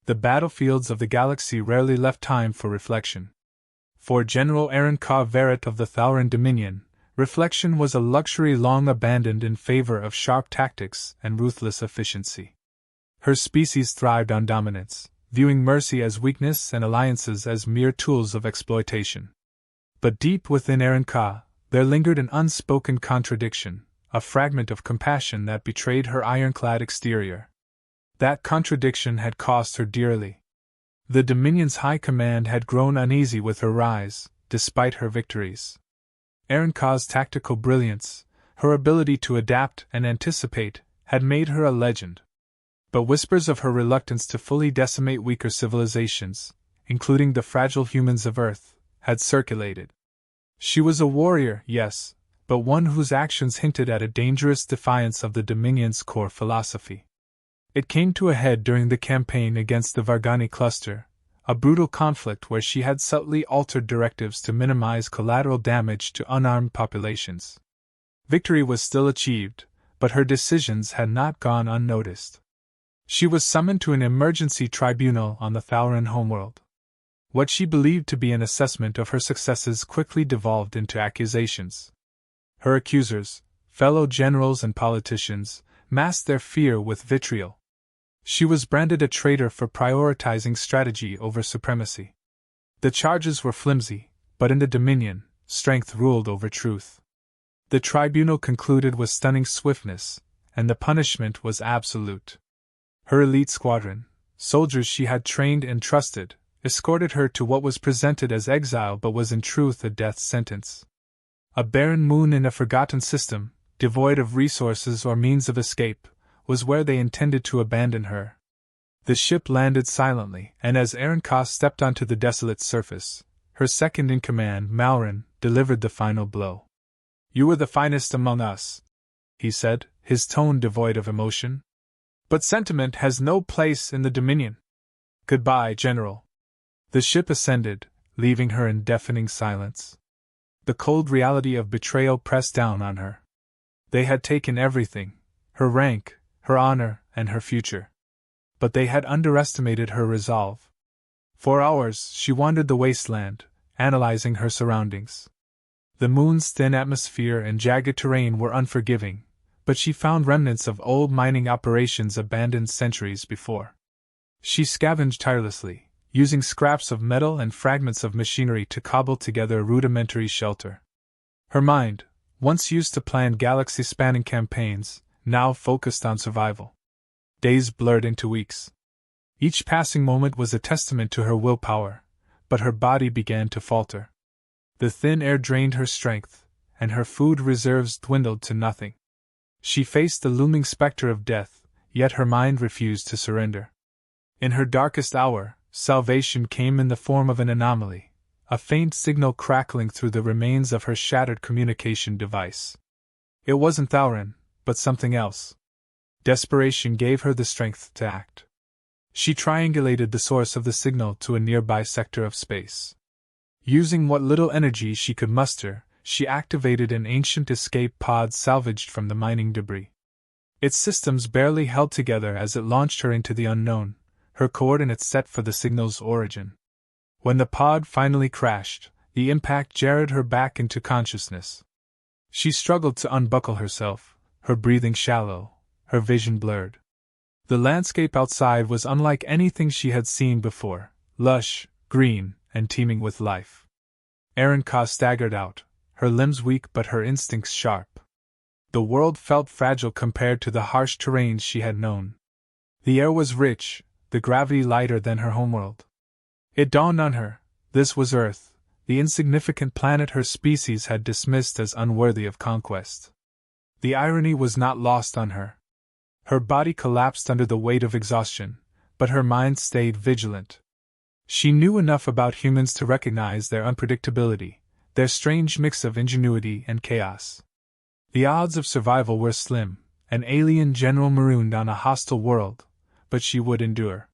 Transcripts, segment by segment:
The battlefields of the galaxy rarely left time for reflection. For General Aaron Ka Verret of the Thauran Dominion, reflection was a luxury long abandoned in favor of sharp tactics and ruthless efficiency. Her species thrived on dominance, viewing mercy as weakness and alliances as mere tools of exploitation. But deep within Aaron Ka, there lingered an unspoken contradiction, a fragment of compassion that betrayed her ironclad exterior. That contradiction had cost her dearly. The Dominion's high command had grown uneasy with her rise, despite her victories. Aaron Ka's tactical brilliance, her ability to adapt and anticipate, had made her a legend. But whispers of her reluctance to fully decimate weaker civilizations, including the fragile humans of Earth, had circulated. She was a warrior, yes, but one whose actions hinted at a dangerous defiance of the Dominion's core philosophy. It came to a head during the campaign against the Vargani cluster, a brutal conflict where she had subtly altered directives to minimize collateral damage to unarmed populations. Victory was still achieved, but her decisions had not gone unnoticed. She was summoned to an emergency tribunal on the Thauran homeworld. What she believed to be an assessment of her successes quickly devolved into accusations. Her accusers, fellow generals and politicians, masked their fear with vitriol. She was branded a traitor for prioritizing strategy over supremacy. The charges were flimsy, but in the Dominion, strength ruled over truth. The tribunal concluded with stunning swiftness, and the punishment was absolute. Her elite squadron, soldiers she had trained and trusted, escorted her to what was presented as exile but was in truth a death sentence. A barren moon in a forgotten system, devoid of resources or means of escape, was where they intended to abandon her. The ship landed silently, and as Aaron Ka stepped onto the desolate surface, her second-in-command, Malrin, delivered the final blow. "You were the finest among us," he said, his tone devoid of emotion. "But sentiment has no place in the Dominion. Goodbye, General." The ship ascended, leaving her in deafening silence. The cold reality of betrayal pressed down on her. They had taken everything, her rank, her honor, and her future. But they had underestimated her resolve. For hours she wandered the wasteland, analyzing her surroundings. The moon's thin atmosphere and jagged terrain were unforgiving, but she found remnants of old mining operations abandoned centuries before. She scavenged tirelessly, using scraps of metal and fragments of machinery to cobble together a rudimentary shelter. Her mind, once used to plan galaxy-spanning campaigns, now focused on survival. Days blurred into weeks. Each passing moment was a testament to her willpower, but her body began to falter. The thin air drained her strength, and her food reserves dwindled to nothing. She faced the looming specter of death, yet her mind refused to surrender. In her darkest hour, salvation came in the form of an anomaly, a faint signal crackling through the remains of her shattered communication device. It wasn't Thauran, but something else. Desperation gave her the strength to act. She triangulated the source of the signal to a nearby sector of space. Using what little energy she could muster, she activated an ancient escape pod salvaged from the mining debris. Its systems barely held together as it launched her into the unknown, her coordinates set for the signal's origin. When the pod finally crashed, the impact jarred her back into consciousness. She struggled to unbuckle herself, her breathing shallow, her vision blurred. The landscape outside was unlike anything she had seen before, lush, green, and teeming with life. Aaron Ka staggered out, her limbs weak but her instincts sharp. The world felt fragile compared to the harsh terrains she had known. The air was rich, the gravity lighter than her homeworld. It dawned on her, this was Earth, the insignificant planet her species had dismissed as unworthy of conquest. The irony was not lost on her. Her body collapsed under the weight of exhaustion, but her mind stayed vigilant. She knew enough about humans to recognize their unpredictability, their strange mix of ingenuity and chaos. The odds of survival were slim, an alien general marooned on a hostile world, but she would endure.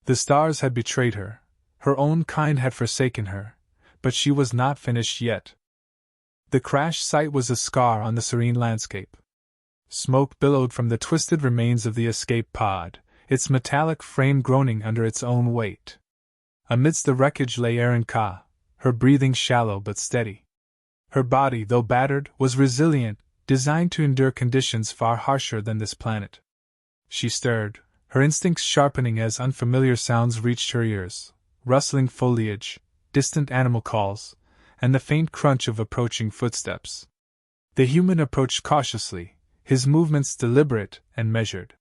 The stars had betrayed her, her own kind had forsaken her, but she was not finished yet. The crash site was a scar on the serene landscape. Smoke billowed from the twisted remains of the escape pod, its metallic frame groaning under its own weight. Amidst the wreckage lay Erin Ka, her breathing shallow but steady. Her body, though battered, was resilient, designed to endure conditions far harsher than this planet. She stirred, her instincts sharpening as unfamiliar sounds reached her ears: rustling foliage, distant animal calls, and the faint crunch of approaching footsteps. The human approached cautiously, his movements deliberate and measured.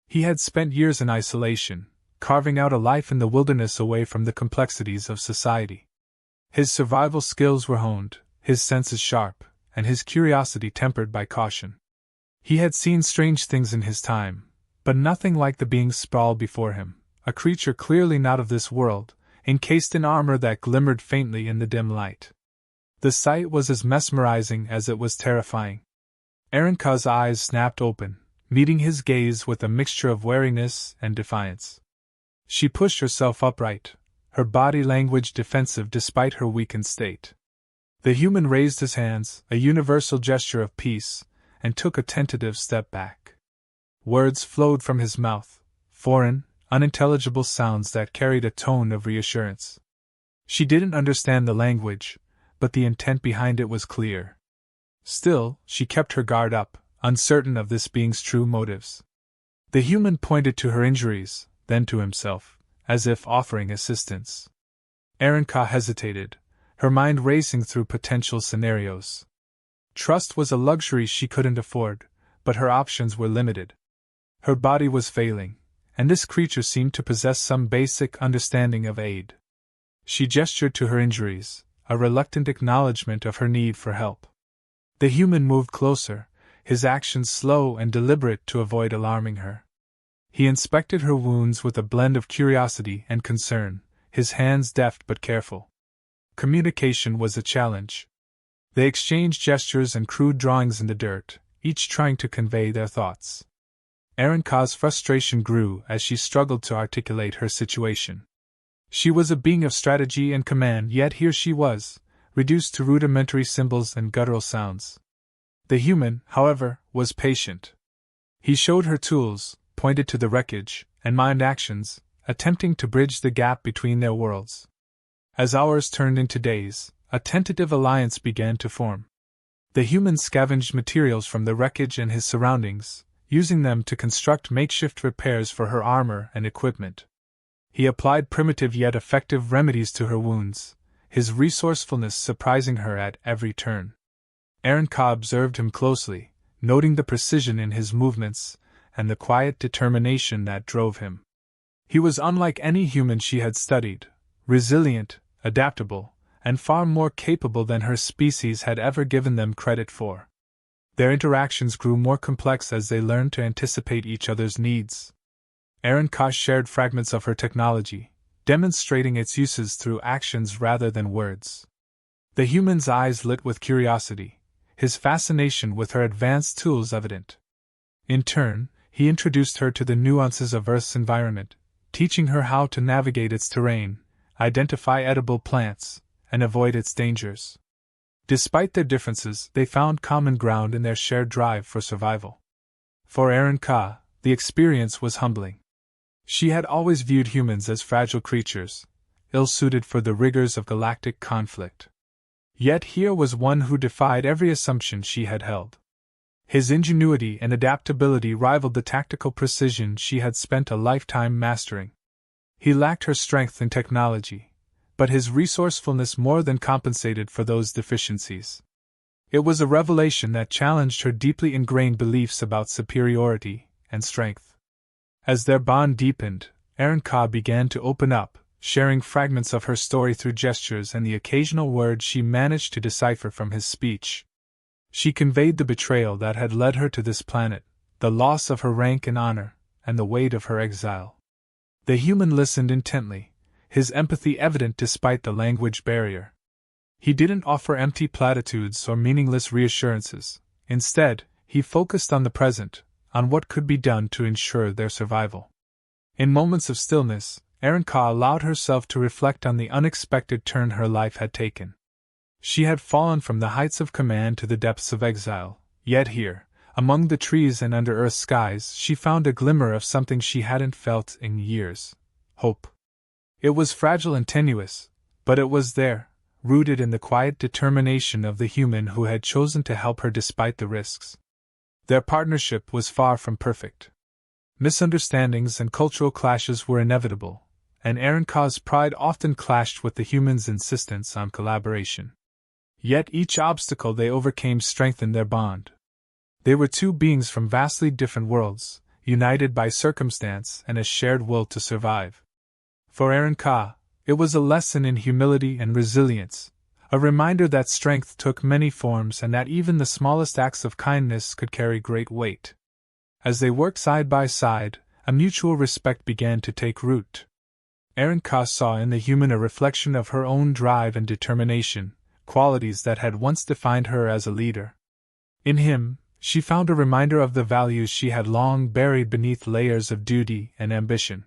He had spent years in isolation, carving out a life in the wilderness away from the complexities of society. His survival skills were honed, his senses sharp, and his curiosity tempered by caution. He had seen strange things in his time, but nothing like the being sprawled before him, a creature clearly not of this world, encased in armor that glimmered faintly in the dim light. The sight was as mesmerizing as it was terrifying. Erin Ka's eyes snapped open, meeting his gaze with a mixture of wariness and defiance. She pushed herself upright, her body language defensive despite her weakened state. The human raised his hands, a universal gesture of peace, and took a tentative step back. Words flowed from his mouth, foreign, unintelligible sounds that carried a tone of reassurance. She didn't understand the language, but the intent behind it was clear. Still, she kept her guard up, uncertain of this being's true motives. The human pointed to her injuries, then to himself, as if offering assistance. Erin Ka hesitated, her mind racing through potential scenarios. Trust was a luxury she couldn't afford, but her options were limited. Her body was failing, and this creature seemed to possess some basic understanding of aid. She gestured to her injuries, a reluctant acknowledgement of her need for help. The human moved closer, his actions slow and deliberate to avoid alarming her. He inspected her wounds with a blend of curiosity and concern, his hands deft but careful. Communication was a challenge. They exchanged gestures and crude drawings in the dirt, each trying to convey their thoughts. Erin Ka's frustration grew as she struggled to articulate her situation. She was a being of strategy and command, yet here she was, reduced to rudimentary symbols and guttural sounds. The human, however, was patient. He showed her tools, pointed to the wreckage, and mimed actions, attempting to bridge the gap between their worlds. As hours turned into days, a tentative alliance began to form. The human scavenged materials from the wreckage and his surroundings, using them to construct makeshift repairs for her armor and equipment. He applied primitive yet effective remedies to her wounds, his resourcefulness surprising her at every turn. Erin Ka observed him closely, noting the precision in his movements and the quiet determination that drove him. He was unlike any human she had studied, resilient, adaptable, and far more capable than her species had ever given them credit for. Their interactions grew more complex as they learned to anticipate each other's needs. Erin Ka shared fragments of her technology, demonstrating its uses through actions rather than words. The human's eyes lit with curiosity, his fascination with her advanced tools evident. In turn, he introduced her to the nuances of Earth's environment, teaching her how to navigate its terrain, identify edible plants, and avoid its dangers. Despite their differences, they found common ground in their shared drive for survival. For Erin Ka, the experience was humbling. She had always viewed humans as fragile creatures, ill-suited for the rigors of galactic conflict. Yet here was one who defied every assumption she had held. His ingenuity and adaptability rivaled the tactical precision she had spent a lifetime mastering. He lacked her strength and technology, but his resourcefulness more than compensated for those deficiencies. It was a revelation that challenged her deeply ingrained beliefs about superiority and strength. As their bond deepened, Erin Ka began to open up, sharing fragments of her story through gestures and the occasional words she managed to decipher from his speech. She conveyed the betrayal that had led her to this planet, the loss of her rank and honor, and the weight of her exile. The human listened intently, his empathy evident despite the language barrier. He didn't offer empty platitudes or meaningless reassurances. Instead, he focused on the present, on what could be done to ensure their survival. In moments of stillness, Erin Ka allowed herself to reflect on the unexpected turn her life had taken. She had fallen from the heights of command to the depths of exile, yet here, Among the trees and under Earth's skies, she found a glimmer of something she hadn't felt in years: hope. It was fragile and tenuous, but it was there, rooted in the quiet determination of the human who had chosen to help her despite the risks. Their partnership was far from perfect. Misunderstandings and cultural clashes were inevitable, and Aaron's pride often clashed with the human's insistence on collaboration. Yet each obstacle they overcame strengthened their bond. They were two beings from vastly different worlds, united by circumstance and a shared will to survive. For Aaron, it was a lesson in humility and resilience, a reminder that strength took many forms and that even the smallest acts of kindness could carry great weight. As they worked side by side, a mutual respect began to take root. Aaron saw in the human a reflection of her own drive and determination, qualities that had once defined her as a leader. In him, she found a reminder of the values she had long buried beneath layers of duty and ambition.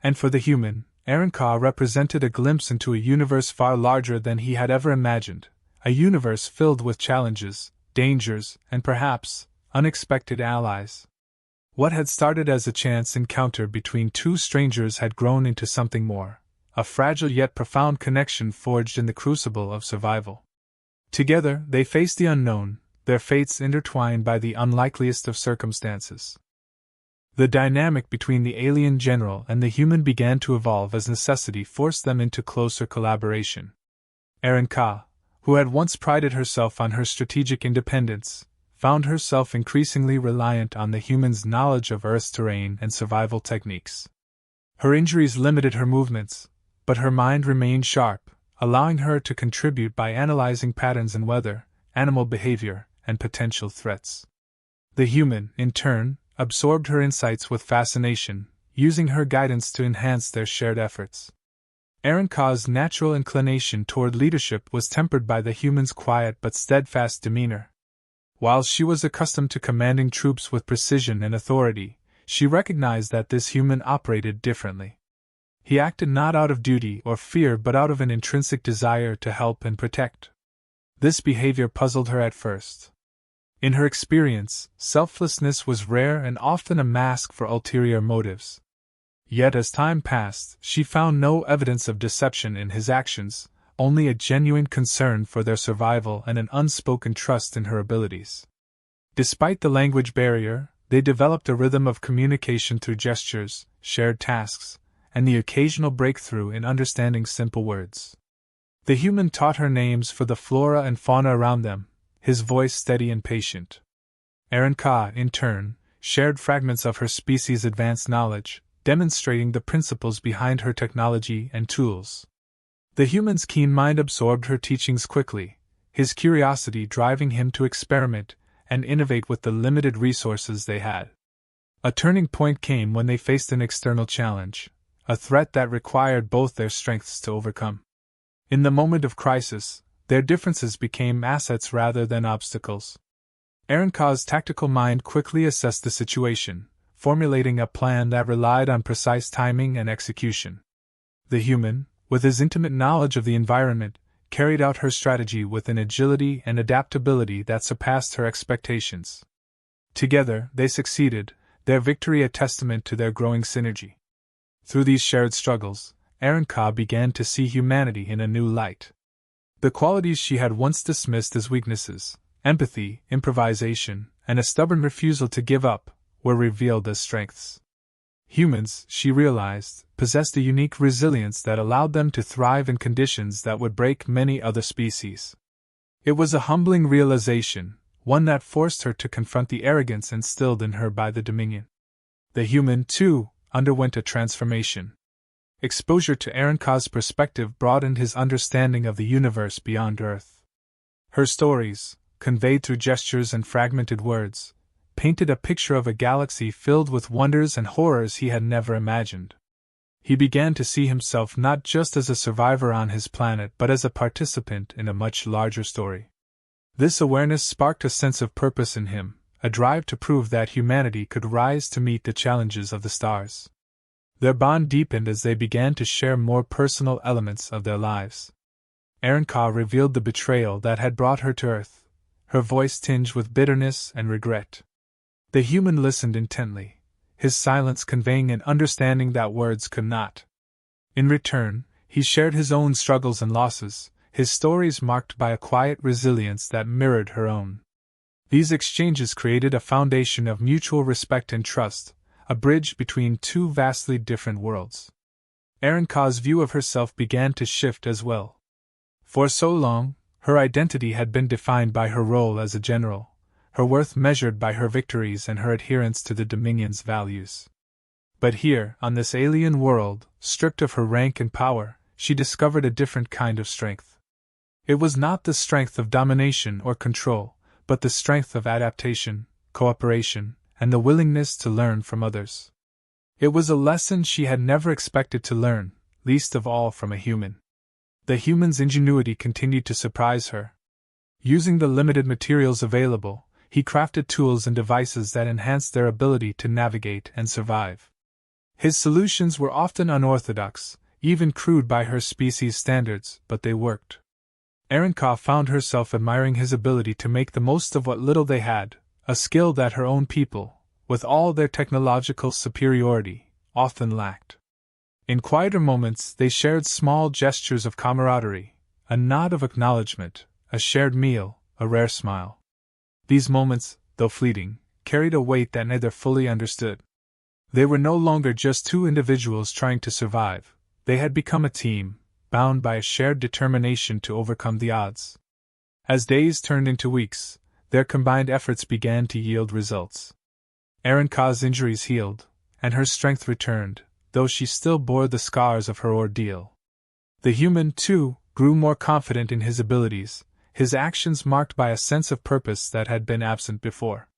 And for the human, Aaron represented a glimpse into a universe far larger than he had ever imagined, a universe filled with challenges, dangers, and perhaps unexpected allies. What had started as a chance encounter between two strangers had grown into something more, a fragile yet profound connection forged in the crucible of survival. Together, they faced the unknown, their fates intertwined by the unlikeliest of circumstances. The dynamic between the alien general and the human began to evolve as necessity forced them into closer collaboration. Aaron, who had once prided herself on her strategic independence, found herself increasingly reliant on the human's knowledge of Earth's terrain and survival techniques. Her injuries limited her movements, but her mind remained sharp, allowing her to contribute by analyzing patterns in weather, animal behavior, and potential threats. The human, in turn, absorbed her insights with fascination, using her guidance to enhance their shared efforts. Aaron's natural inclination toward leadership was tempered by the human's quiet but steadfast demeanor. While she was accustomed to commanding troops with precision and authority, she recognized that this human operated differently. He acted not out of duty or fear but out of an intrinsic desire to help and protect. This behavior puzzled her at first. In her experience, selflessness was rare and often a mask for ulterior motives. Yet as time passed, she found no evidence of deception in his actions, only a genuine concern for their survival and an unspoken trust in her abilities. Despite the language barrier, they developed a rhythm of communication through gestures, shared tasks, and the occasional breakthrough in understanding simple words. The human taught her names for the flora and fauna around them, his voice steady and patient. Aaron, in turn, shared fragments of her species' advanced knowledge, demonstrating the principles behind her technology and tools. The human's keen mind absorbed her teachings quickly, his curiosity driving him to experiment and innovate with the limited resources they had. A turning point came when they faced an external challenge, a threat that required both their strengths to overcome. In the moment of crisis, their differences became assets rather than obstacles. Aaron's tactical mind quickly assessed the situation, formulating a plan that relied on precise timing and execution. The human, with his intimate knowledge of the environment, carried out her strategy with an agility and adaptability that surpassed her expectations. Together, they succeeded, their victory a testament to their growing synergy. Through these shared struggles, Aaron began to see humanity in a new light. The qualities she had once dismissed as weaknesses, empathy, improvisation, and a stubborn refusal to give up, were revealed as strengths. Humans, she realized, possessed a unique resilience that allowed them to thrive in conditions that would break many other species. It was a humbling realization, one that forced her to confront the arrogance instilled in her by the Dominion. The human, too, underwent a transformation. Exposure to Aaron's perspective broadened his understanding of the universe beyond Earth. Her stories, conveyed through gestures and fragmented words, painted a picture of a galaxy filled with wonders and horrors he had never imagined. He began to see himself not just as a survivor on his planet but as a participant in a much larger story. This awareness sparked a sense of purpose in him, a drive to prove that humanity could rise to meet the challenges of the stars. Their bond deepened as they began to share more personal elements of their lives. Aaron revealed the betrayal that had brought her to Earth, her voice tinged with bitterness and regret. The human listened intently, his silence conveying an understanding that words could not. In return, he shared his own struggles and losses, his stories marked by a quiet resilience that mirrored her own. These exchanges created a foundation of mutual respect and trust, a bridge between two vastly different worlds. Erinka's view of herself began to shift as well. For so long, her identity had been defined by her role as a general, her worth measured by her victories and her adherence to the Dominion's values. But here, on this alien world, stripped of her rank and power, she discovered a different kind of strength. It was not the strength of domination or control, but the strength of adaptation, cooperation, and the willingness to learn from others. It was a lesson she had never expected to learn, least of all from a human. The human's ingenuity continued to surprise her. Using the limited materials available, he crafted tools and devices that enhanced their ability to navigate and survive. His solutions were often unorthodox, even crude by her species' standards, but they worked. Erinka found herself admiring his ability to make the most of what little they had, a skill that her own people, with all their technological superiority, often lacked. In quieter moments, they shared small gestures of camaraderie, a nod of acknowledgement, a shared meal, a rare smile. These moments, though fleeting, carried a weight that neither fully understood. They were no longer just two individuals trying to survive, they had become a team, bound by a shared determination to overcome the odds. As days turned into weeks, their combined efforts began to yield results. Erinka's injuries healed, and her strength returned, though she still bore the scars of her ordeal. The human, too, grew more confident in his abilities, his actions marked by a sense of purpose that had been absent before.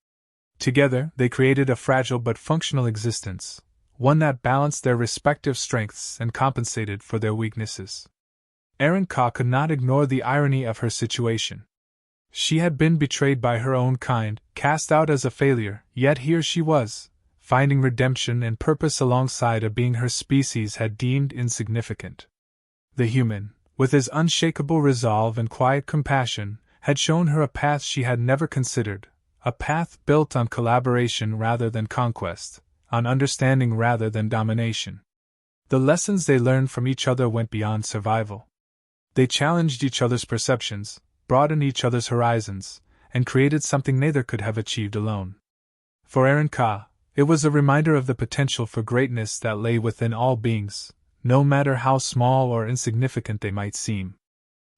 Together, they created a fragile but functional existence, one that balanced their respective strengths and compensated for their weaknesses. Erinka could not ignore the irony of her situation. She had been betrayed by her own kind, cast out as a failure, yet here she was, finding redemption and purpose alongside a being her species had deemed insignificant. The human, with his unshakable resolve and quiet compassion, had shown her a path she had never considered, a path built on collaboration rather than conquest, on understanding rather than domination. The lessons they learned from each other went beyond survival. They challenged each other's perceptions, broadened each other's horizons, and created something neither could have achieved alone. For Erinka, it was a reminder of the potential for greatness that lay within all beings, no matter how small or insignificant they might seem.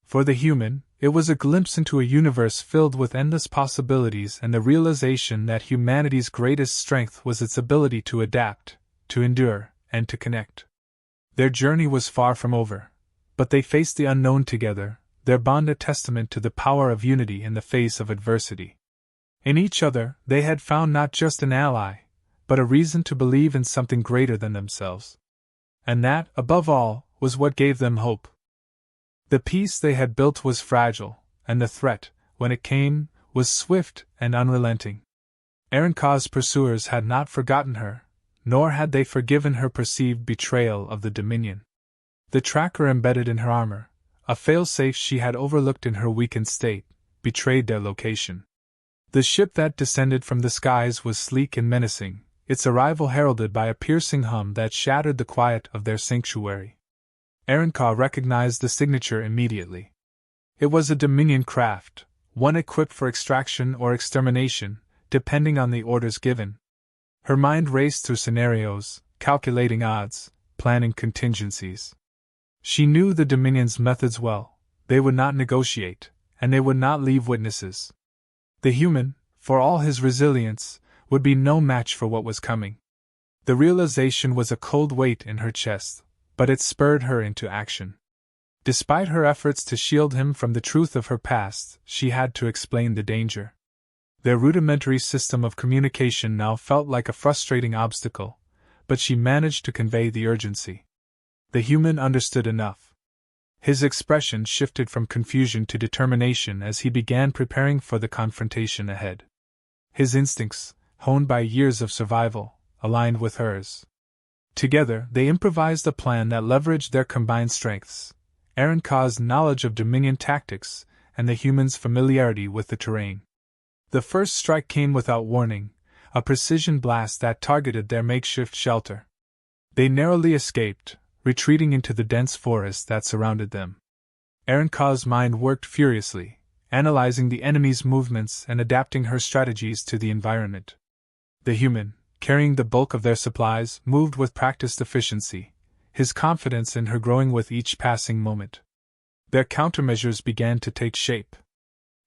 For the human, it was a glimpse into a universe filled with endless possibilities and the realization that humanity's greatest strength was its ability to adapt, to endure, and to connect. Their journey was far from over, but they faced the unknown together, their bond a testament to the power of unity in the face of adversity. In each other, they had found not just an ally, but a reason to believe in something greater than themselves. And that, above all, was what gave them hope. The peace they had built was fragile, and the threat, when it came, was swift and unrelenting. Erinka's pursuers had not forgotten her, nor had they forgiven her perceived betrayal of the Dominion. The tracker embedded in her armor, a failsafe she had overlooked in her weakened state, betrayed their location. The ship that descended from the skies was sleek and menacing, its arrival heralded by a piercing hum that shattered the quiet of their sanctuary. Erinka recognized the signature immediately. It was a Dominion craft, one equipped for extraction or extermination, depending on the orders given. Her mind raced through scenarios, calculating odds, planning contingencies. She knew the Dominion's methods well. They would not negotiate, and they would not leave witnesses. The human, for all his resilience, would be no match for what was coming. The realization was a cold weight in her chest, but it spurred her into action. Despite her efforts to shield him from the truth of her past, she had to explain the danger. Their rudimentary system of communication now felt like a frustrating obstacle, but she managed to convey the urgency. The human understood enough. His expression shifted from confusion to determination as he began preparing for the confrontation ahead. His instincts, honed by years of survival, aligned with hers. Together, they improvised a plan that leveraged their combined strengths, Erinka's knowledge of Dominion tactics, and the human's familiarity with the terrain. The first strike came without warning, a precision blast that targeted their makeshift shelter. They narrowly escaped, retreating into the dense forest that surrounded them. Erenka's mind worked furiously, analyzing the enemy's movements and adapting her strategies to the environment. The human, carrying the bulk of their supplies, moved with practiced efficiency, his confidence in her growing with each passing moment. Their countermeasures began to take shape.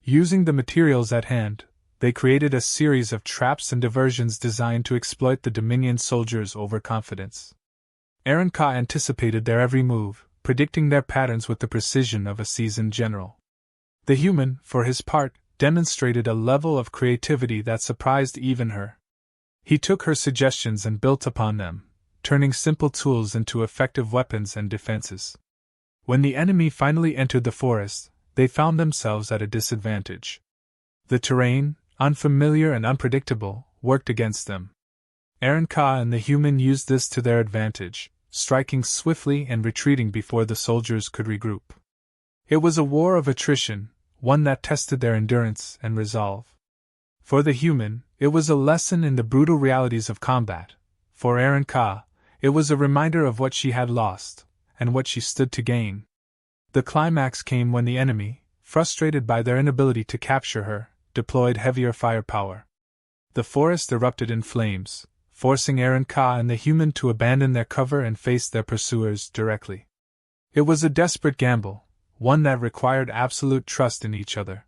Using the materials at hand, they created a series of traps and diversions designed to exploit the Dominion soldiers' overconfidence. Erenka anticipated their every move, predicting their patterns with the precision of a seasoned general. The human, for his part, demonstrated a level of creativity that surprised even her. He took her suggestions and built upon them, turning simple tools into effective weapons and defenses. When the enemy finally entered the forest, they found themselves at a disadvantage. The terrain, unfamiliar and unpredictable, worked against them. Erenka and the human used this to their advantage, striking swiftly and retreating before the soldiers could regroup. It was a war of attrition, one that tested their endurance and resolve. For the human, it was a lesson in the brutal realities of combat. For Erenka, it was a reminder of what she had lost, and what she stood to gain. The climax came when the enemy, frustrated by their inability to capture her, deployed heavier firepower. The forest erupted in flames, forcing Erenka and the human to abandon their cover and face their pursuers directly. It was a desperate gamble, one that required absolute trust in each other.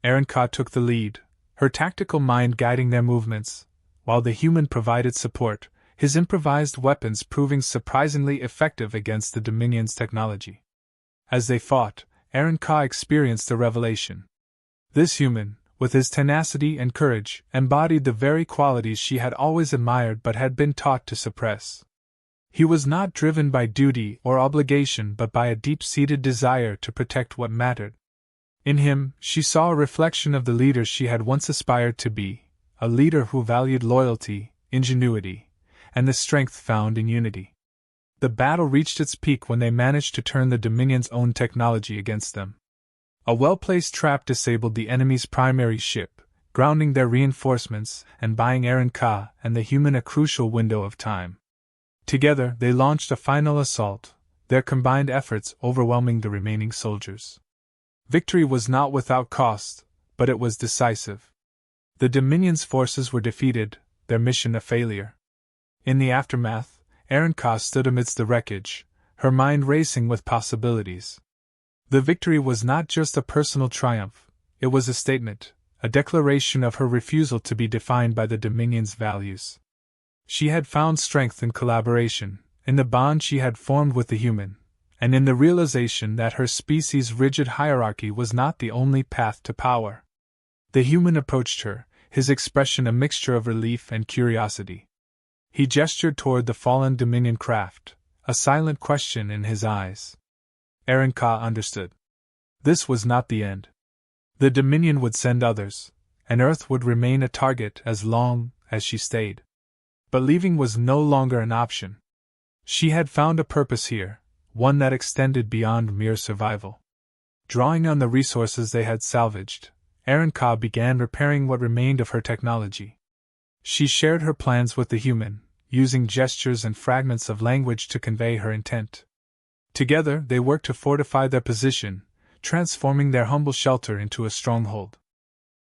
Erenka took the lead, her tactical mind guiding their movements, while the human provided support, his improvised weapons proving surprisingly effective against the Dominion's technology. As they fought, Erenka experienced a revelation. This human, with his tenacity and courage, embodied the very qualities she had always admired but had been taught to suppress. He was not driven by duty or obligation but by a deep-seated desire to protect what mattered. In him, she saw a reflection of the leader she had once aspired to be, a leader who valued loyalty, ingenuity, and the strength found in unity. The battle reached its peak when they managed to turn the Dominion's own technology against them. A well-placed trap disabled the enemy's primary ship, grounding their reinforcements and buying Erenka and the human a crucial window of time. Together, they launched a final assault, their combined efforts overwhelming the remaining soldiers. Victory was not without cost, but it was decisive. The Dominion's forces were defeated, their mission a failure. In the aftermath, Erenka stood amidst the wreckage, her mind racing with possibilities. The victory was not just a personal triumph, it was a statement, a declaration of her refusal to be defined by the Dominion's values. She had found strength in collaboration, in the bond she had formed with the human, and in the realization that her species' rigid hierarchy was not the only path to power. The human approached her, his expression a mixture of relief and curiosity. He gestured toward the fallen Dominion craft, a silent question in his eyes. Erenka understood. This was not the end. The Dominion would send others, and Earth would remain a target as long as she stayed. But leaving was no longer an option. She had found a purpose here, one that extended beyond mere survival. Drawing on the resources they had salvaged, Erenka began repairing what remained of her technology. She shared her plans with the human, using gestures and fragments of language to convey her intent. Together, they worked to fortify their position, transforming their humble shelter into a stronghold.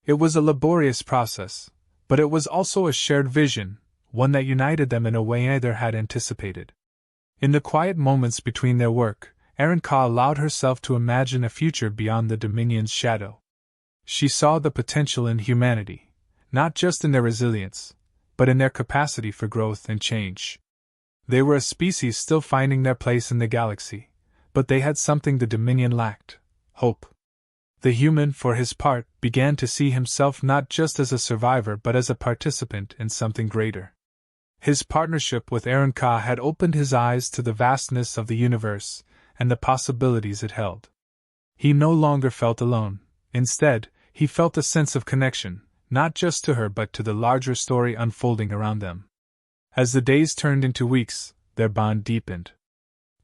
It was a laborious process, but it was also a shared vision, one that united them in a way neither had anticipated. In the quiet moments between their work, Erenka allowed herself to imagine a future beyond the Dominion's shadow. She saw the potential in humanity, not just in their resilience, but in their capacity for growth and change. They were a species still finding their place in the galaxy, but they had something the Dominion lacked: hope. The human, for his part, began to see himself not just as a survivor but as a participant in something greater. His partnership with Erenka had opened his eyes to the vastness of the universe and the possibilities it held. He no longer felt alone. Instead, he felt a sense of connection, not just to her but to the larger story unfolding around them. As the days turned into weeks, their bond deepened.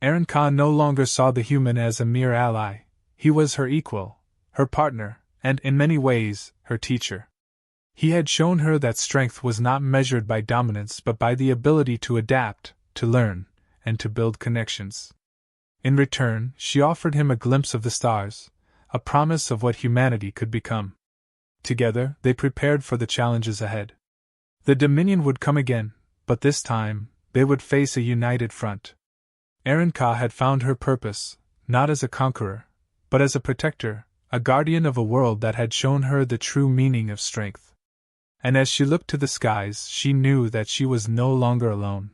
Erenka no longer saw the human as a mere ally. He was her equal, her partner, and, in many ways, her teacher. He had shown her that strength was not measured by dominance but by the ability to adapt, to learn, and to build connections. In return, she offered him a glimpse of the stars, a promise of what humanity could become. Together, they prepared for the challenges ahead. The Dominion would come again, but this time, they would face a united front. Erenka had found her purpose, not as a conqueror, but as a protector, a guardian of a world that had shown her the true meaning of strength. And as she looked to the skies, she knew that she was no longer alone.